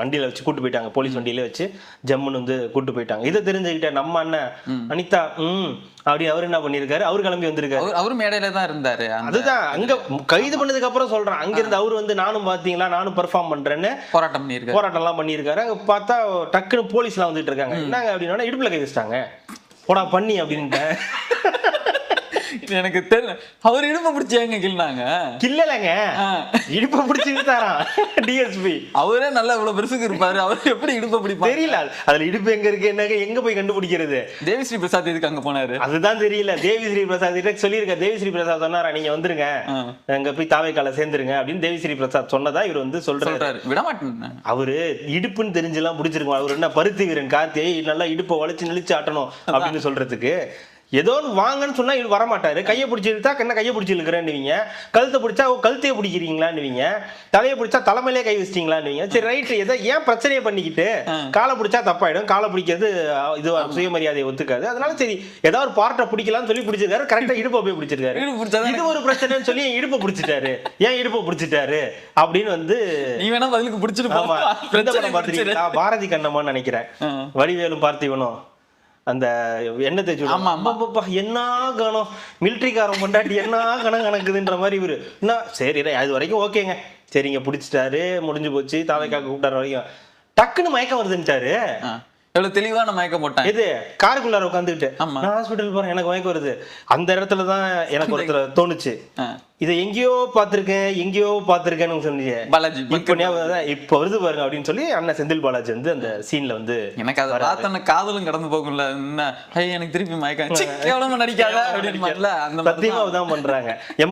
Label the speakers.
Speaker 1: வண்டியில வச்சு கூட்டு போயிட்டாங்க, போலீஸ் வண்டியில வச்சு ஜம்முன்னு வந்து கூட்டு போயிட்டாங்க. இதை தெரிஞ்சுக்கிட்ட நம்ம அண்ணன் அனிதா அப்படி அவரு என்ன பண்ணிருக்காரு, அவரு கிளம்பி வந்திருக்காரு.
Speaker 2: அவரு மேடையில தான் இருந்தாரு.
Speaker 1: அதுதான் அங்க கைது பண்ணதுக்கு அப்புறம் சொல்றான். அங்க இருந்து அவரு வந்து நானும் பாத்தீங்களா நானும் பெர்ஃபார்ம் பண்றேன்னு போராட்டம் எல்லாம் பண்ணிருக்காரு. அங்க பார்த்தா டக்குன்னு போலீஸ் எல்லாம் வந்துட்டு இருக்காங்க. என்னங்க அப்படின்னா இடுப்புல கை வச்சிட்டாங்க, போடா பண்ணி அப்படின்ட்டு.
Speaker 2: எனக்கு தெரியல, அவர் இடுப்பை பிடிச்சி எங்க கிள்னாங்க?
Speaker 1: கில்லலங்க, இடுப்பை பிடிச்சி இழுத்தாராம் டிஎஸ்பி.
Speaker 2: அவரே நல்லா இவ்வளவு பெருசுக்கு இருப்பாரு, அவர் எப்படி இடுப்பை பிடிப்பாரு
Speaker 1: தெரியல. அதுல இடுப்பு எங்க இருக்கு என்ன எங்க போய் கண்டுபிடிக்கிறது?
Speaker 2: தேவிஸ்ரீ பிரசாத் எதுக்கு அங்க போனாரு
Speaker 1: அதுதான் தெரியல. தேவிஸ்ரீ பிரசாத் கிட்ட சொல்லியிருக்க. தேவிஸ்ரீ பிரசாத் சொன்னாரா, நீங்க வந்துருங்க அங்க போய் தாவேக்கால சேர்ந்துருங்க அப்படின்னு தேவிஸ்ரீ பிரசாத் சொன்னதா இவர் வந்து சொல்றாரு.
Speaker 2: விட மாட்டேன்.
Speaker 1: அவரு இடுப்புன்னு தெரிஞ்செல்லாம் பிடிச்சிருக்கும். அவரு என்ன பருத்தி வீரன் கார்த்தியை நல்லா இடுப்பை வளைச்சு நெளிச்சு ஆட்டணும் அப்படின்னு சொல்றதுக்கு ஏதோ வாங்கன்னு சொன்னா இவர் வரமாட்டாரு. கையை பிடிச்சிருந்தா என்ன கையை பிடிச்சி இழுக்கிறேன்னுவீங்க, கழுத்தை பிடிச்சா கழுத்தையே பிடிக்கிறீங்களான்னுவீங்க, தலையை பிடிச்சா தலைமையிலே கை வச்சிட்டீங்களான்னுவீங்க. சரி ரைட், ஏதோ ஏன் பிரச்சனையை பண்ணிக்கிட்டு காலை பிடிச்சா தப்பாயிடும், காலை பிடிக்கிறது இது சுயமரியாதையை ஒத்துக்காது, அதனால சரி ஏதாவது ஒரு பார்ட்டை பிடிக்கலாம்னு சொல்லி பிடிச்சிருக்காரு. கரெக்டா இடுப்பை போய் பிடிச்சிருக்காரு. இது ஒரு பிரச்சனைன்னு சொல்லி இடுப்பை பிடிச்சிட்டாரு. ஏன் இடுப்பை பிடிச்சிட்டாரு அப்படின்னு வந்து
Speaker 2: நீ வேணா பதிலுக்கு பிடிச்சிட்டு
Speaker 1: பாரதி கண்ணம்மான்னு நினைக்கிறேன், வடிவேலும் பார்த்திவனும் அந்த என்ன தேய்ச்சி என்ன கணம் மிலிட்ரிக்காரன் கொண்டாட்டி என்ன கணம் கணக்குதுன்ற மாதிரி இவரு என்ன சரி அது வரைக்கும் ஓகேங்க, சரிங்க பிடிச்சிட்டாரு, முடிஞ்சு போச்சு, தாவைக்காக கூப்பிட்டாரு வரைக்கும் டக்குன்னு மயக்கம் வருதுன்ட்டாரு.
Speaker 2: எவ்வளவு தெளிவான மயக்கம் போட்டேன்.
Speaker 1: இது காருக்குள்ளார உட்காந்துக்கிட்டு நான் ஹாஸ்பிட்டல் போறேன் எனக்கு மயக்கம் வருது. அந்த இடத்துலதான் எனக்கு ஒருத்தர் தோணுச்சு, இதை எங்கேயோ பாத்திருக்கேன்னு சொன்னீங்க
Speaker 2: பாலாஜி,
Speaker 1: இப்ப வருது பாருங்க அப்படின்னு சொல்லி அண்ணன் செந்தில் பாலாஜி வந்து அந்த சீன்ல வந்து
Speaker 2: எனக்கு அதை பார்த்தோன்ன காதலும் கடந்து போகும்ல, என்ன எனக்கு திருப்பி மயக்கம் கேவலமா நடிக்காத அப்படின்னு
Speaker 1: சத்தியமா தான் பண்றாங்க.